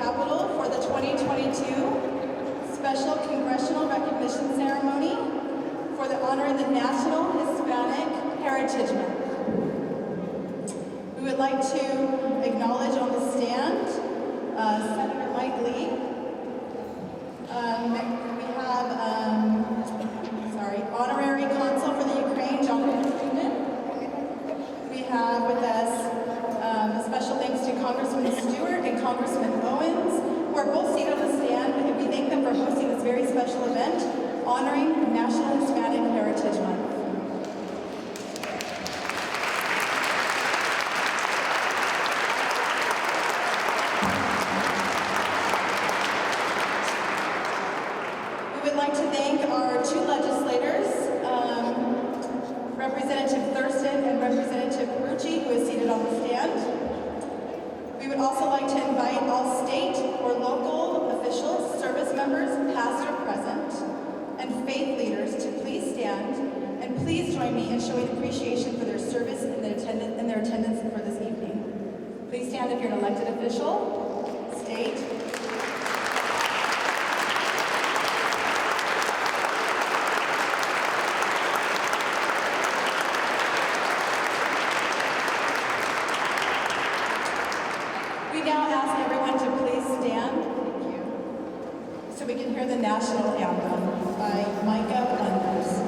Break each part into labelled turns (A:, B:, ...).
A: Capitol for the 2022 Special Congressional Recognition Ceremony for the honoring the National Hispanic Heritage Month. We would like to acknowledge on the stand Senator Mike Lee. We have Honorary Consul for the Ukraine, Jonathan Friedman. We have with us a special thanks to Congressman Stewart and Congressman Owens, who are both seated on the stand, and we thank them for hosting this very special event honoring National Hispanic Heritage Month. We would like to thank our two legislators, Representative Thurston and Representative Perucci, who is seated on the stand. We would also like to invite all state or local officials, service members, past or present, and faith leaders to please stand and please join me in showing appreciation for their service and their attendance for this evening. Please stand if you're an elected official, state, so we can hear the national anthem by Micah Wonders.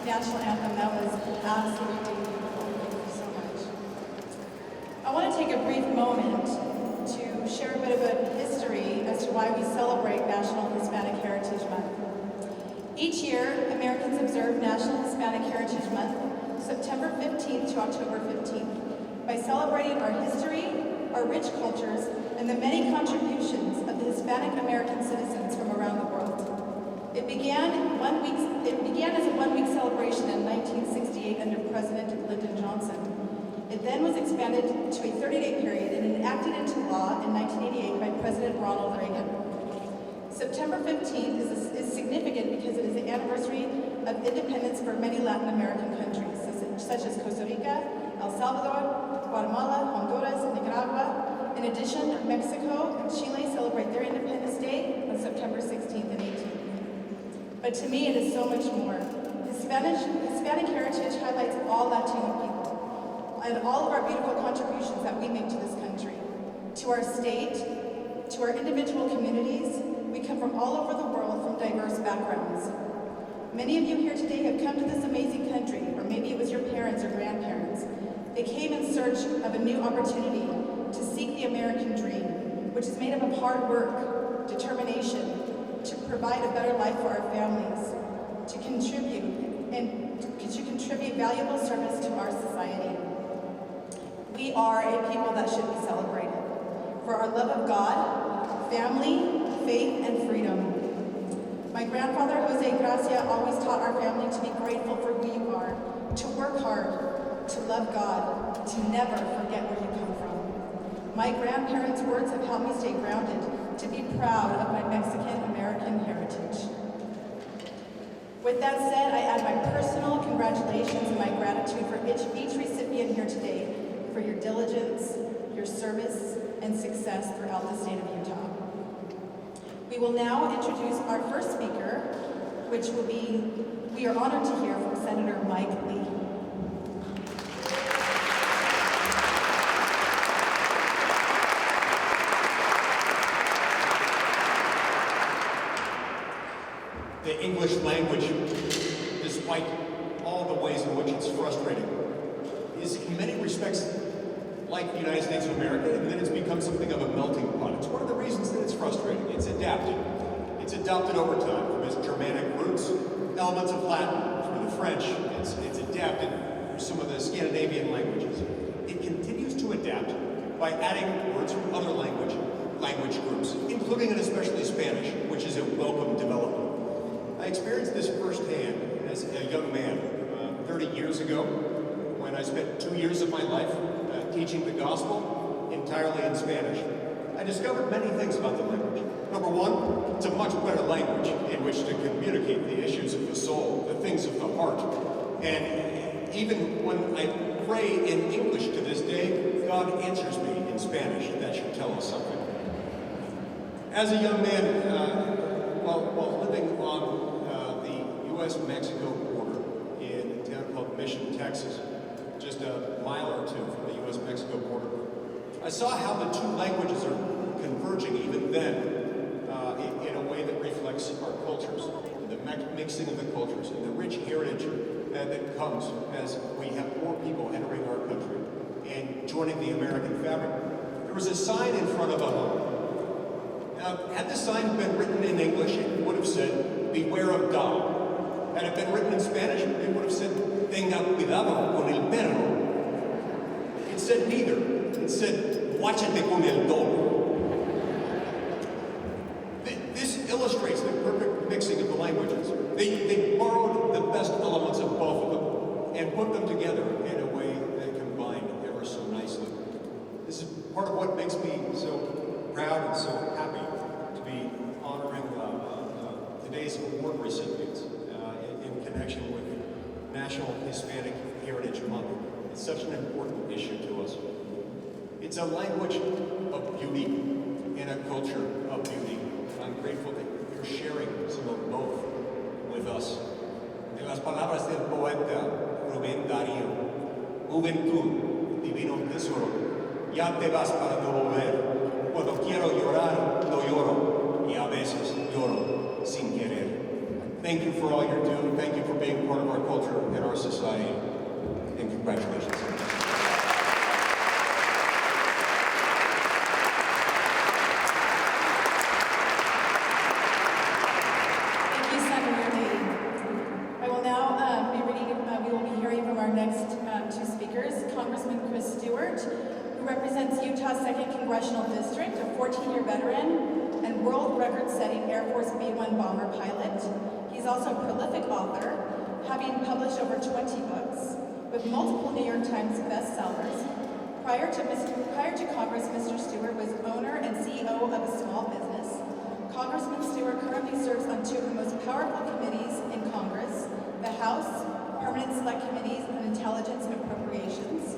A: National anthem. That was absolutely beautiful. Thank you so much. I want to take a brief moment to share a bit of a history as to why we celebrate National Hispanic Heritage Month. Each year, Americans observe National Hispanic Heritage Month, September 15th to October 15th, by celebrating our history, our rich cultures, and the many contributions of the Hispanic American citizens from around the world. It began as a one-week celebration in 1968 under President Lyndon Johnson. It then was expanded to a 30-day period and enacted into law in 1988 by President Ronald Reagan. September 15th is significant because it is the anniversary of independence for many Latin American countries, such as Costa Rica, El Salvador, Guatemala, Honduras, and Nicaragua. In addition, Mexico and Chile celebrate their Independence Day on September 16th and 18th. But to me, it is so much more. Hispanic heritage highlights all Latino people and all of our beautiful contributions that we make to this country, to our state, to our individual communities. We come from all over the world from diverse backgrounds. Many of you here today have come to this amazing country, or maybe it was your parents or grandparents. They came in search of a new opportunity to seek the American dream, which is made up of hard work, determination, to provide a better life for our families, to contribute valuable service to our society. We are a people that should be celebrated for our love of God, family, faith, and freedom. My grandfather, Jose Gracia, always taught our family to be grateful for who you are, to work hard, to love God, to never forget where you come from. My grandparents' words have helped me stay grounded, to be proud of my Mexican-American heritage. With that said, I add my personal congratulations and my gratitude for each recipient here today for your diligence, your service, and success throughout the state of Utah. We will now introduce our first speaker, which will be, we are honored to hear from Senator Mike Lee.
B: The English language, despite all the ways in which it's frustrating, is in many respects like the United States of America, and then it's become something of a melting pot. It's one of the reasons that it's frustrating. It's adapted. It's adopted over time from its Germanic roots, elements of Latin, through the French. It's adapted through some of the Scandinavian languages. It continues to adapt by adding words from other language groups, including and especially Spanish, which is a welcome development. I experienced this firsthand as a young man 30 years ago when I spent 2 years of my life teaching the gospel entirely in Spanish. I discovered many things about the language. Number one, it's a much better language in which to communicate the issues of the soul, the things of the heart. And even when I pray in English to this day, God answers me in Spanish. That should tell us something. As a young man, while living on the U.S.-Mexico border in a town called Mission, Texas, just a mile or two from the U.S.-Mexico border, I saw how the two languages are converging even then in a way that reflects our cultures, the mixing of the cultures, and the rich heritage that comes as we have more people entering our country and joining the American fabric. There was a sign in front of a home. Now, had the sign been written in English, it would have said, "Beware of God." Had it been written in Spanish, it would have said, "Tenga cuidado con el perro." It said neither. It said, "Guáchate con el dog." This illustrates the perfect mixing of the languages. They borrowed the best elements of both of them and put them together in a way that combined ever so nicely. This is part of what makes me so proud and so happy to be honoring today's award recipients in connection with National Hispanic Heritage Month. It's such an important issue to us. It's a language of beauty and a culture of beauty. I'm grateful that you're sharing some of both with us. En las palabras del poeta Rubén Darío, juventud, divino tesoro, ya te vas para no volver. Cuando quiero llorar, no lloro, y a veces lloro sin querer. Thank you for all you're doing. Thank you for being part of our culture and our society. And congratulations.
A: Thank you, Senator Lee. I will now we will be hearing from our next two speakers, Congressman Chris Stewart, who represents Utah's 2nd Congressional District, a 14-year veteran and world record-setting Air Force B-1 bomber pilot. He's also a prolific author, having published over 20 books, with multiple New York Times bestsellers. Prior to Congress, Mr. Stewart was owner and CEO of a small business. Congressman Stewart currently serves on two of the most powerful committees in Congress, the House Permanent Select Committees on Intelligence and Appropriations,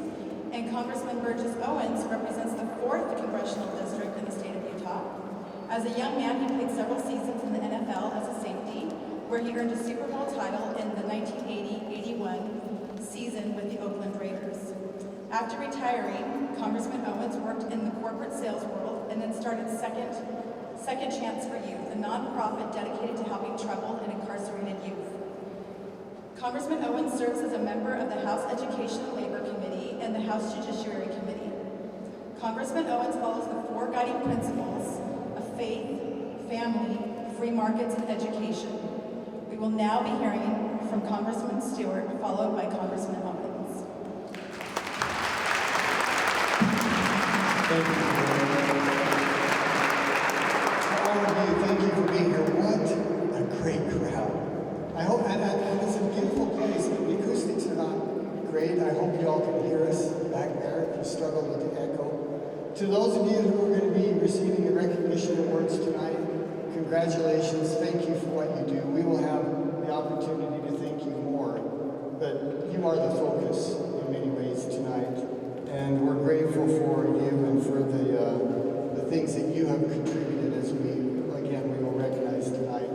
A: and Congressman Burgess Owens represents the 4th Congressional District in the state of Utah. As a young man, he played several seasons in the NFL as a safety, where he earned a Super Bowl title in the 1980-81 season with the Oakland Raiders. After retiring, Congressman Owens worked in the corporate sales world and then started Second Chance for Youth, a nonprofit dedicated to helping troubled and incarcerated youth. Congressman Owens serves as a member of the House Education and Labor Committee and the House Judiciary Committee. Congressman Owens follows the four guiding principles of faith, family, free markets, and education. We will now be hearing from Congressman Stewart, followed by Congressman Owens.
C: Thank you. All of you, thank you for being here. What a great crowd. I hope, and it's a beautiful place. The acoustics are not great. I hope you all can hear us back there if you struggle with the echo. To those of you who are going to be receiving the recognition awards tonight, congratulations. Thank you for what you do. We will have the opportunity to thank you more, but you are the focus in many ways tonight. And we're grateful for you and for the things that you have contributed as we will recognize tonight.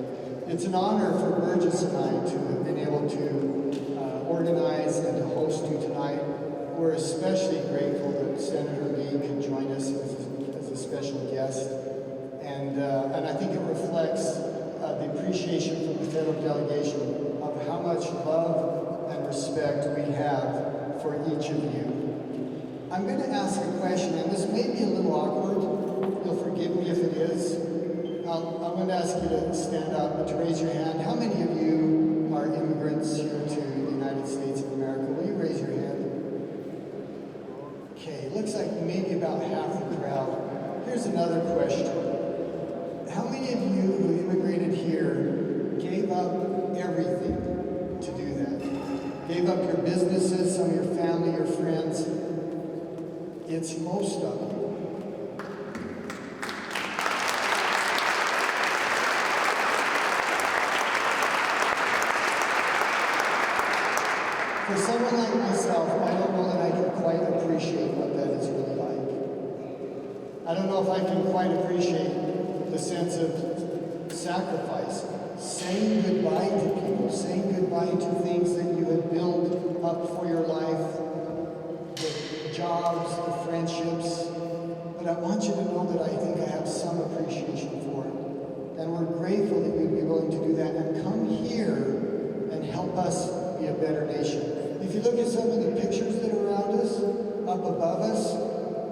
C: It's an honor for Burgess and I to have been able to organize and to host you tonight. We're especially grateful that Senator Lee can join us as a special guest. And I think it reflects the appreciation from the federal delegation of how much love and respect we have for each of you. I'm going to ask a question, and this may be a little awkward. You'll forgive me if it is. I'm going to ask you to stand up and to raise your hand. How many of you are immigrants here to the United States of America? Will you raise your hand? Okay, looks like maybe about half the crowd. Here's another question. How many of you who immigrated here gave up everything to do that? Gave up your businesses, some of your family, your friends? It's most of them. For someone like myself, I don't know that I can quite appreciate what that is really like. I don't know if I can quite appreciate the sense of sacrifice, saying goodbye to people, saying goodbye to things that you had built up for your life, the jobs, the friendships. But I want you to know that I think I have some appreciation for it. And we're grateful that you'd be willing to do that and come here and help us be a better nation. If you look at some of the pictures that are around us, up above us,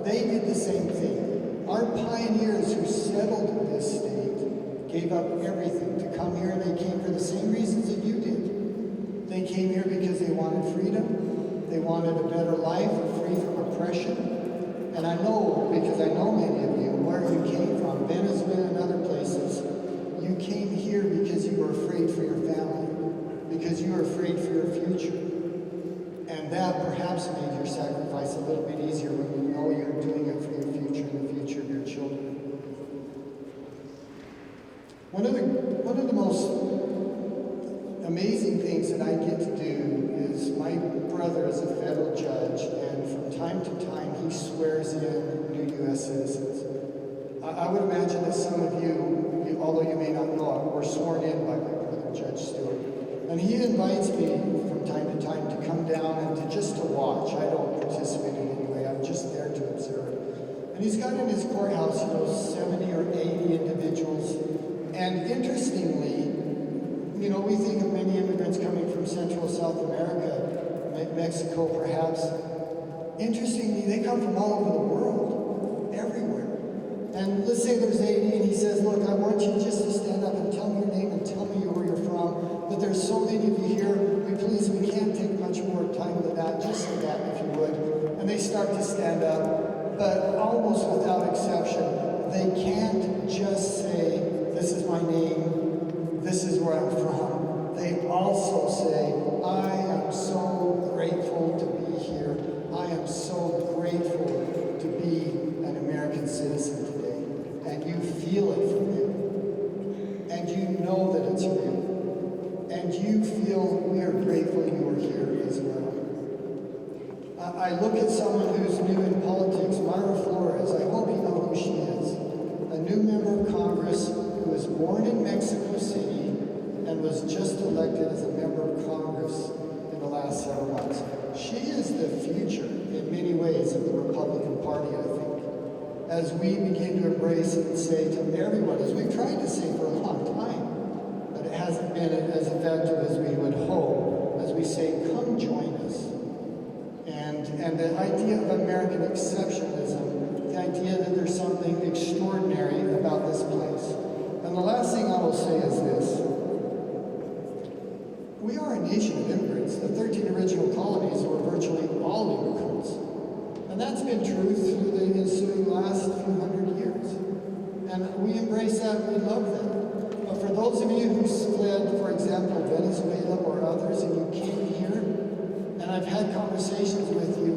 C: they did the same thing. Our pioneers who settled this state gave up everything to come here, and they came for the same reasons that you did. They came here because they wanted freedom, they wanted a better life, free from oppression. And I know, because I know many of you, where you came from, Venezuela and other places, you came here because you were afraid for your family, because you were afraid for your future. And that perhaps made your sacrifice a little bit easier when you know you're doing it for your future and the future of your children. One of the most amazing things that I get to do is my brother is a federal judge, and from time to time he swears in new U.S. citizens. I would imagine that some of you, although you may not know it, were sworn in by my brother, Judge Stewart. And he invites me from time to time to come down and to watch. I don't participate in any way. I'm just there to observe. And he's got in his courthouse, 70 or 80 individuals. And interestingly, we think of many immigrants coming from Central South America, Mexico perhaps. Interestingly, they come from all over the world, everywhere. And let's say there's 80, and he says, look, I want you just to stand up and tell me your name and tell me where you're from. But there's so many of you here, we can't take much more time than that, just say that if you would. And they start to stand up, but almost without exception, they can't just say, this is my name, this is where I'm from. They also say, I am so grateful to be here. I am so grateful to be an American citizen today. And you feel it from them. And you know that it's real. And you feel we are grateful you are here as well. I look at someone who's new in politics, Myra Flores. I hope you know who she is. A new member of Congress who was born in Mexico City and was just elected as a member of Congress in the last several months. She is the future, in many ways, of the Republican Party, I think. As we begin to embrace and say to everyone, as we've tried to say for a long time, but it hasn't been as effective as we would hope, as we say, come join us. And the idea of American exceptionalism, the idea that there's something extraordinary about this place. And the last thing I will say is this. We are a nation of immigrants. The 13 original colonies were virtually all immigrants. And that's been true through the ensuing last few hundred years. And we embrace that and we love that. But for those of you who fled, for example, Venezuela or others, and you came here, and I've had conversations with you,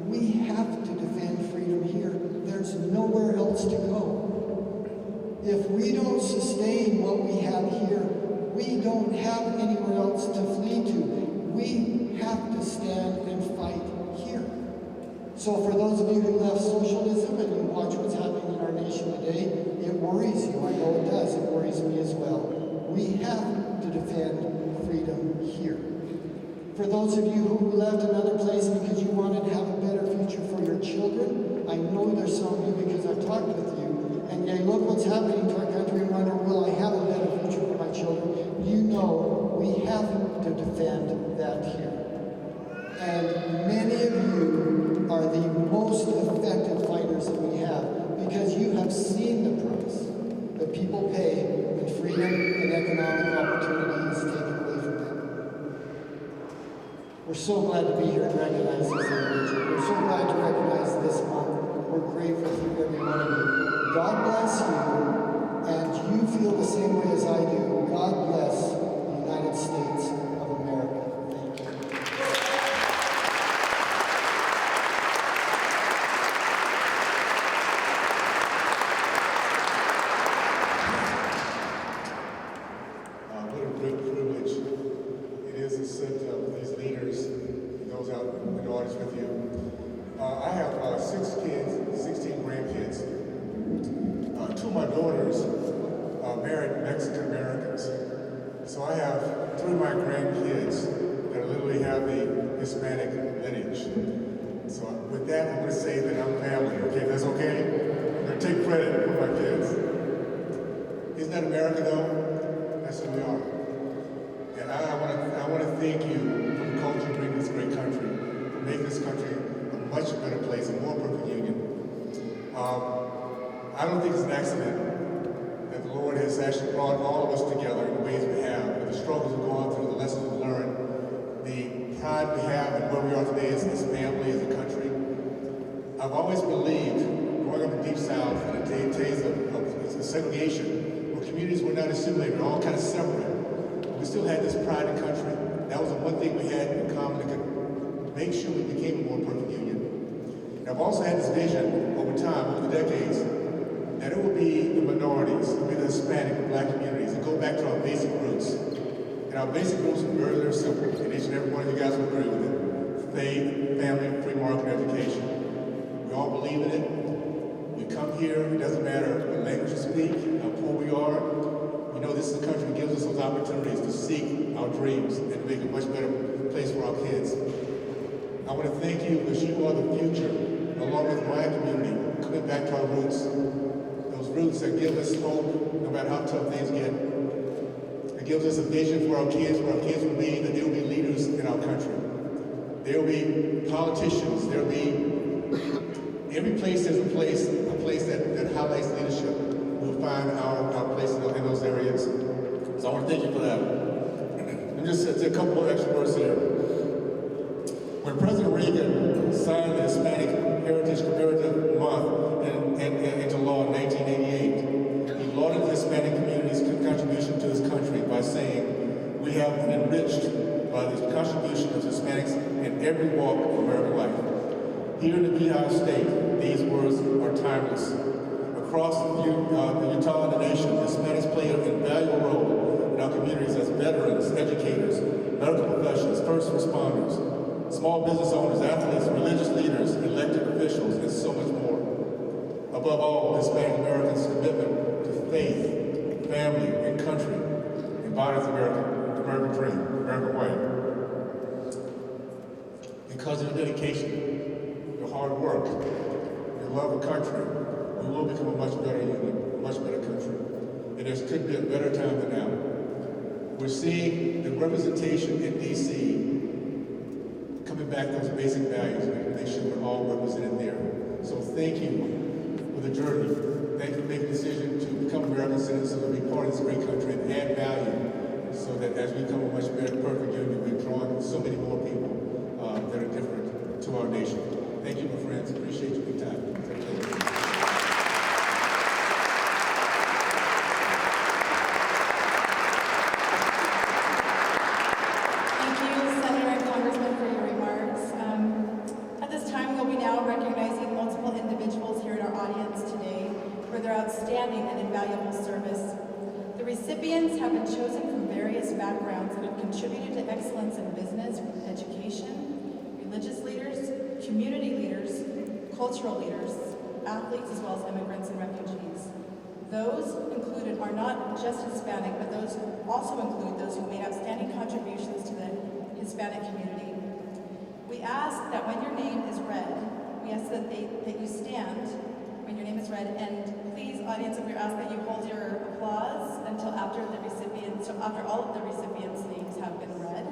C: we have to defend freedom here. There's nowhere else to go. If we don't sustain what we have here, we don't have anywhere else to flee to. We have to stand and fight here. So for those of you who left socialism and you watch what's happening in our nation today, it worries you. I know it does. It worries me as well. We have to defend freedom here. For those of you who left another place because you wanted to have a better future for your children, I know there's some of you because I've talked with you, and you look what's happening to our country and wonder, will I have a better future for my children? You know we have to defend that here. And many of you are the most effective fighters that we have because you have seen the price that people pay when freedom and economic opportunity is taken away from them. We're so glad to be here and recognize these individuals. We're so glad to recognize this month. We're grateful for every one of you. God bless you, and you feel the same way as I do. God bless the United States of America. Thank you.
D: What a great privilege it is to sit with these leaders and those out in the audience with you. I have 6 kids, 16 grandkids. 2 of my daughters married Mexican Americans. So I have 3 of my grandkids that literally have the Hispanic lineage. So with that, I'm going to say that I'm family, okay? That's okay? I'm going to take credit for my kids. Isn't that America, though? That's who we are. And I want to thank you for the culture you bring to this great country, for making this country a much better place, a more perfect union. I don't think it's an accident that the Lord has actually brought all of us together in the ways we have, with the struggles we've gone through, the lessons we've learned, the pride we have and where we are today as family, as a country. I've always believed, growing up in the Deep South in the days of segregation, where communities were not assimilated, we were all kind of separate, but we still had this pride in the country. That was the one thing we had in common that could make sure we became a more perfect union. And I've also had this vision over time, over the decades, that it will be the minorities, it will be the Hispanic and Black communities, and go back to our basic roots. And our basic roots are very, very simple, and each and every one of you guys will agree with it. Faith, family, free market education. We all believe in it. We come here, it doesn't matter what language we speak, how poor we are. We know this is a country that gives us those opportunities to seek our dreams and to make a much better place for our kids. I want to thank you because you are the future, along with my community, coming back to our roots. Those roots that give us hope no matter how tough things get. It gives us a vision for our kids, where our kids will be, that they will be leaders in our country. There will be politicians, there will be, every place there's a place that highlights leadership. We'll find our place in those areas. So I want to thank you for that. And just a couple of extra words here. When President Reagan signed the Hispanic Heritage Comparative Month into law in 1988, he lauded the Hispanic community's contribution to his country by saying, "We have been enriched by the contribution of Hispanics in every walk of American life." Here in the Beehive State, these words are timeless. Across Utah and the nation, Hispanics play an invaluable role in our communities as veterans, educators, medical professionals, first responders, small business owners, athletes, religious leaders, elected officials, and so much more. Above all, Hispanic Americans' commitment to faith, family, and country embodies the American dream, American way. Because of your dedication, your hard work, your love of country, we will become a much better union, a much better country. And there could be a better time than now. We're seeing the representation in D.C. coming back to those basic values, making sure we're all represented there. So thank you for the journey. Thank you for making the decision to become American citizens and be part of this great country and add value so that as we become a much better, perfect union, we're drawing so many more people that are different to our nation. Thank you, my friends. Appreciate your time. Thank you.
A: Thank you, Senator and Congressman, for your remarks. At this time, we'll be now recognizing multiple individuals here in our audience today for their outstanding and invaluable service. The recipients have been chosen from various backgrounds that have contributed to excellence in business, education, religious leaders, community leaders, cultural leaders, athletes, as well as immigrants and refugees. Those included are not just Hispanic, but those also include those who made outstanding contributions to the Hispanic community. We ask that when your name is read, we ask that you stand when your name is read, and please, audience, we ask that you hold your applause until after all of the recipients' names have been read.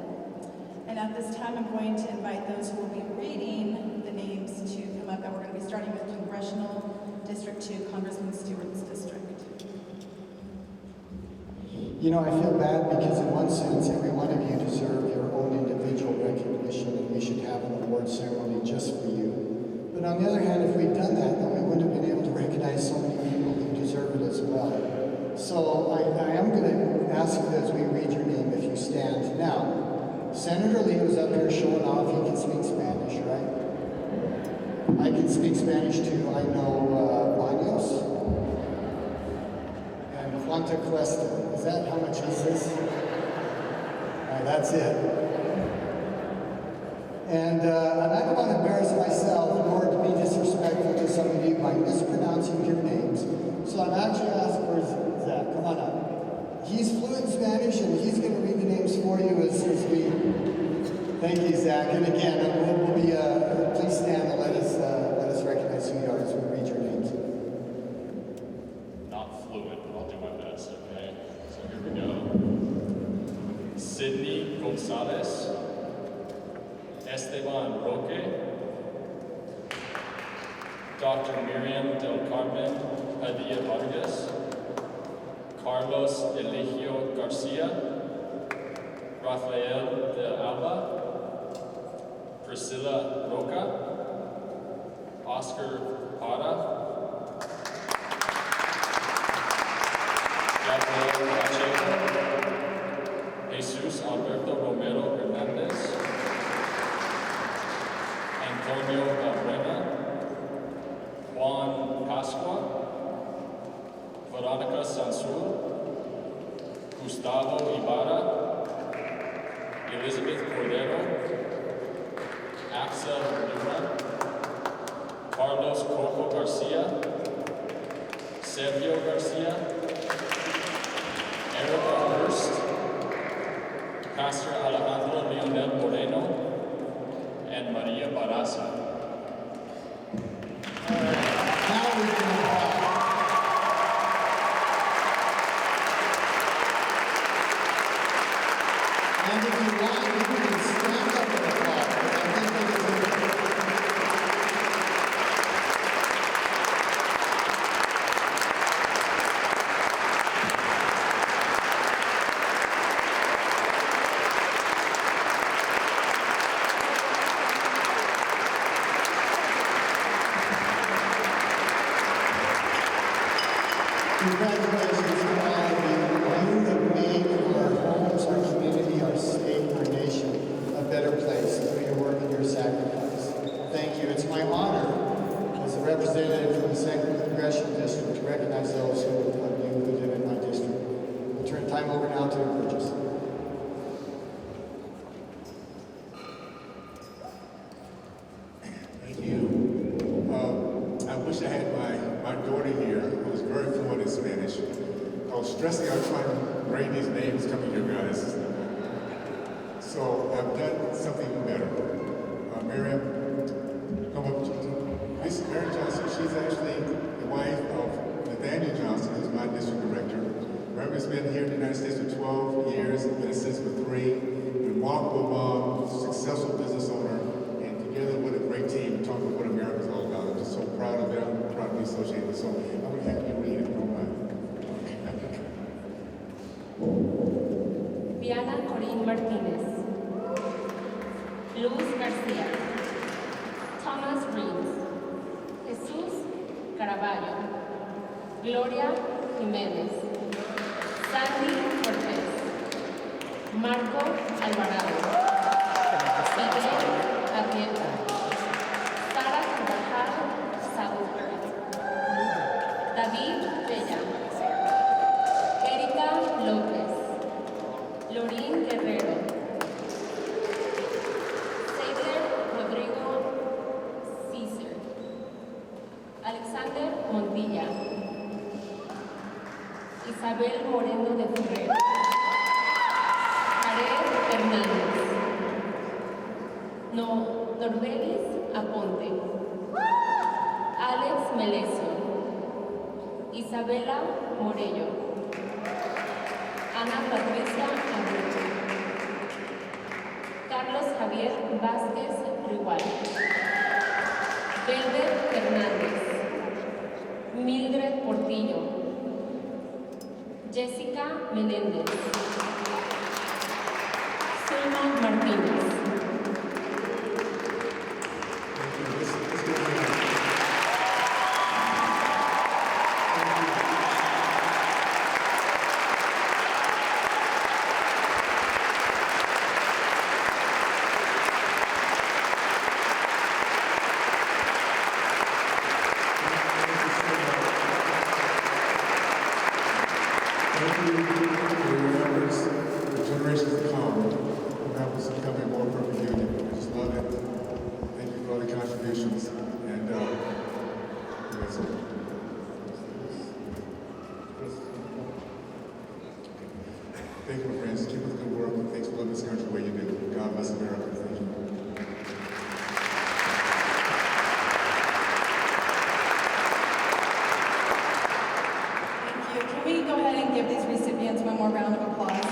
A: And at this time, I'm going to invite those who will be reading the names to come up, and we're going to be starting with Congressional District 2, Congressman Stewart's district.
C: You know, I feel bad because in one sense, every one of you deserve your own individual recognition, and we should have an award ceremony just for you. But on the other hand, if we'd done that, then we wouldn't have been able to recognize so many people who deserve it as well. So I am going to ask you as we read your name if you stand. Now, Senator Lee was up here showing off he can speak Spanish, right? I can speak Spanish too. I know Baños and Cuanta Cuesta. Is that how much is this? That's it. And I don't want to embarrass myself nor to be disrespectful to some of you by mispronouncing your names. So I'm actually asking, where's Zach? Come on up. He's fluent in Spanish and he's going to read the names for you as we. Thank you, Zach. And again, we'll be, please stand and let us recognize who you are as we read your names.
E: Not fluent, but I'll do my best, okay? So here we go. Sydney Gonzalez. Esteban Roque, Dr. Miriam del Carmen Padilla Vargas, Carlos Eligio Garcia, Rafael de Alba, Priscilla Roca, Oscar Para, Gabriel Pacheco, Jesus Alberto Romero Hernandez, Antonio Valbuena, Juan Pascua, Veronica Sansul, Gustavo Ibarra, Elizabeth Cordero, Axel Luna, Carlos Coco Garcia, Sergio Garcia, Erica Hurst, Pastor Alejandro Leonel Moreno, and Maria Barraza.
C: Now we can applaud. And if you want, you can stand up and applaud, because I think they deserve it. Congratulations to all of you. You have made our homes, our community, our state, our nation a better place through your work and your sacrifice. Thank you. It's my honor as a representative from the 2nd Congressional District to recognize those who live in my district. We'll turn time over now to Burgess.
D: Thank you. I wish I had my daughter here, who is very fluent in Spanish. I was stressing out trying to writing these names coming here, guys. So I've done something even better. Miriam, come up. This is Mary Johnson. She's actually the wife of Nathaniel Johnson, who's my district director. Miriam's been here in the United States for 12 years, been a citizen for 3. Remarkable mom, successful business owner, and together with a great team, talking about what America's all about. I'm just so proud of them, proud to be associated with. So I'm going to have you read it, if you don't mind.
F: Diana Corín Martínez, Luz García, Thomas Reeves, Jesús Caraballo, Gloria Jiménez, Sandy Cortés, Marco Alvarado, Miguel Arrieta, Sara Carvajal Saúl, David Bella, Erika López, Lorín Guerrero, Seider Rodrigo Cícer, Alexander Montilla, Isabel Moreno de Ferrer, Jared Hernández, Norbelis Aponte, Alex Melesio, Isabela Morello, Ana Patricia Abreu, Carlos Javier Vázquez Rigual, Belder Hernández, Mildred Portillo, Jessica Menéndez, Zulma Martínez.
D: Thank you, my friends. Keep up the good work. Thanks for loving this country the way you do. God bless America. Thank you.
A: Thank you. Can we go ahead and give these recipients one more round of applause?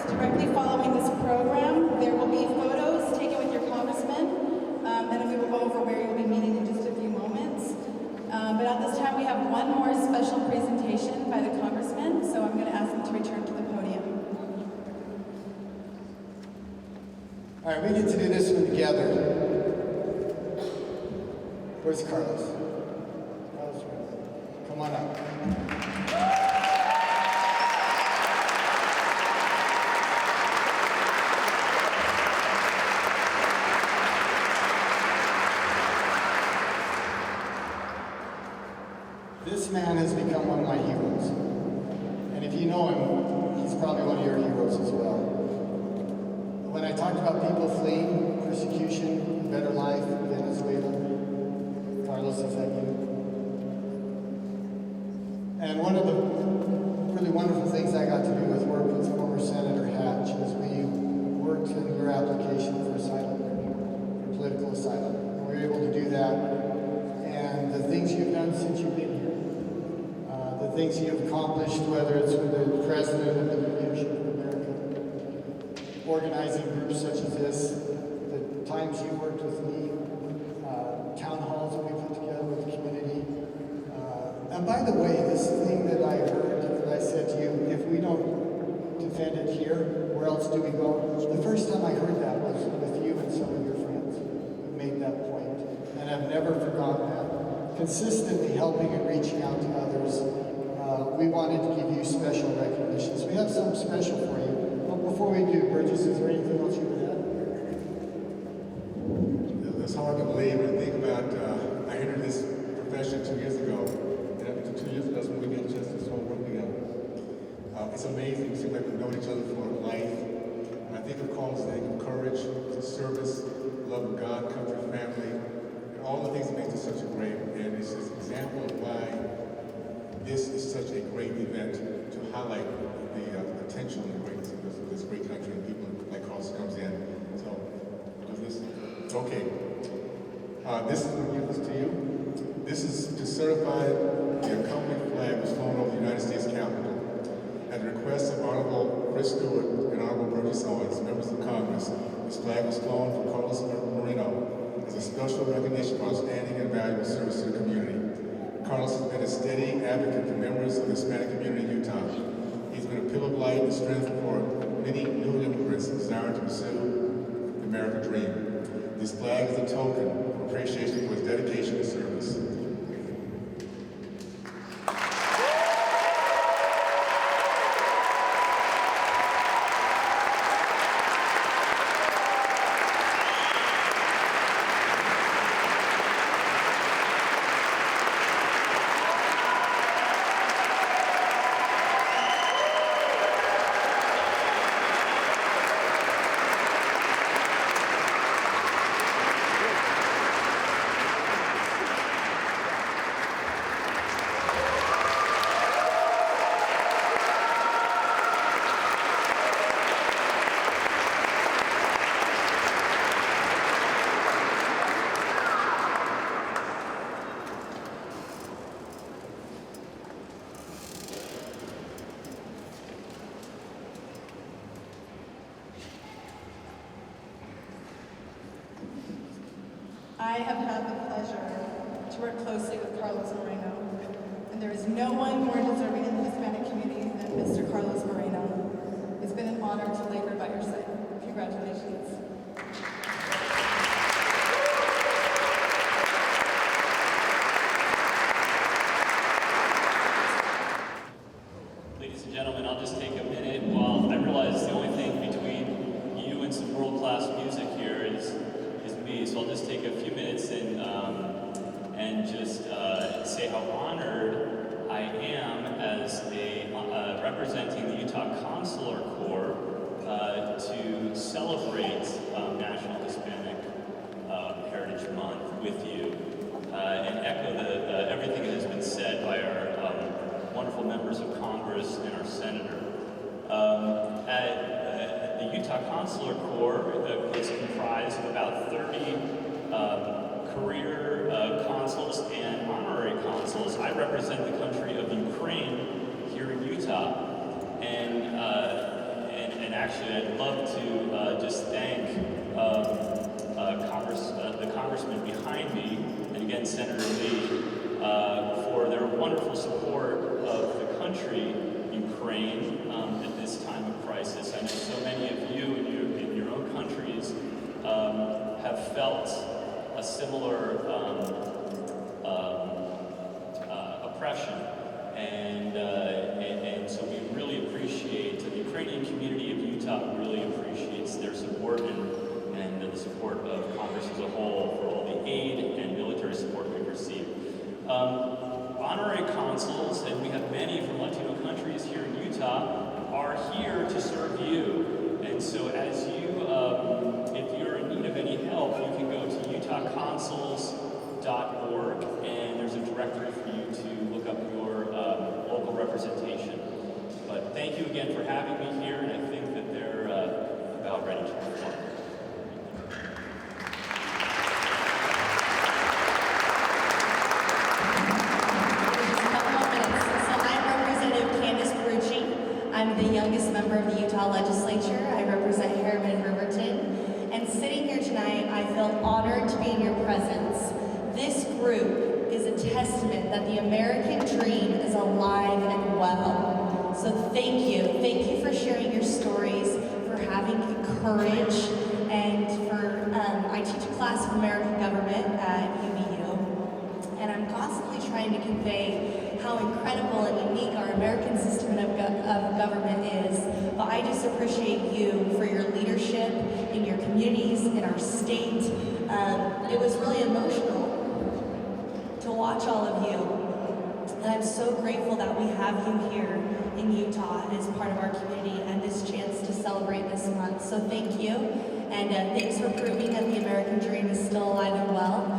A: Directly following this program, there will be photos taken with your congressman, and then we will go over where you'll be meeting in just a few moments. But at this time, we have one more special presentation by the congressman, so I'm going to ask him to return to the podium.
C: All right, we get to do this one together. Where's Carlos? Carlos, come on up. This man has become one of my heroes. And if you know him, he's probably one of your heroes as well. When I talked about people fleeing persecution, a better life in Venezuela, Carlos, is that you? And one of the really wonderful things I got to do was work with former Senator Hatch as we worked in your application for asylum, for political asylum. And we were able to do that. And the things you've done since you've been here, the things you've accomplished, whether it's with the President and the leadership of America, organizing groups such as this, the times you worked with me, town halls that we put together with the community. And by the way, this thing that I heard, that I said to you, if we don't defend it here, where else do we go? The first time I heard that was with you and some of your friends who made that point. And I've never forgotten that. Consistently helping and reaching out to others. We wanted to give you special recognition. So we have something special for you. But before we do, Burgess, is there anything else you would add?
D: It's hard to believe when I think about, I entered this profession 2 years ago, and up to 2 years ago, that's when we got a chance to start working together. It's amazing. It seems like we've known each other for life. And I think of non-country family, and all the things that makes it such a great, and it's just an example of why this is such a great event to highlight the potential and the greatness of this great country and people like Carlos comes in. So, does this? Okay. This is going to give this to you. This is to certify the accompanying flag was flown over the United States Capitol. At the request of Honorable Chris Stewart and Honorable Burgess Owens, members of Congress, this flag was flown for Carlos Moreno as a special recognition for outstanding and valuable service to the community. Carlos has been a steady advocate for members of the Hispanic community in Utah. He's been a pillar of light and strength for many new immigrants desiring to pursue the American dream. This flag is a token of appreciation for his dedication to service.
A: I have had the pleasure to work closely with Carlos Moreno, and there is no one more deserving in the Hispanic community than Mr. Carlos Moreno. It's been an honor to labor by your side. Congratulations.
E: Ladies and gentlemen, I'll just take a minute while I realize the only thing between you and some world-class music here is me. So I'll just take a few minutes and just say how honored I am as a representing the Utah Consular Corps to celebrate National Hispanic Heritage Month with you and echo everything that has been said by our wonderful members of Congress and our senator. The Utah Consular Corps is comprised of about 30 career consuls and honorary consuls. I represent the country of Ukraine here in Utah, and actually I'd love to just thank the congressman behind me, and again Senator Lee, for their wonderful support of the country, Ukraine, at this time of crisis. I know so many of you in your own countries have felt a similar oppression, and so we really appreciate, the Ukrainian community of Utah really appreciates their support and the support of Congress as a whole for all the aid and military support we've received. Honorary consuls, and we have many from Latino countries here in Utah, are here to serve you. And so as you, if you're in need of any help, you can go to utahconsuls.org, and there's a directory for you to look up your local representation. But thank you again for having me here, and I think that they're about ready to perform.
G: I'm the youngest member of the Utah legislature. I represent Harriman and Riverton. And sitting here tonight, I feel honored to be in your presence. This group is a testament that the American dream is alive and well. So thank you. Thank you for sharing your stories, for having courage, and for, I teach a class of American government at UVU. And I'm constantly trying to convey how incredible and unique our American system of government is. But I just appreciate you for your leadership in your communities, in our state. It was really emotional to watch all of you. And I'm so grateful that we have you here in Utah as part of our community and this chance to celebrate this month. So thank you. And thanks for proving that the American dream is still alive and well.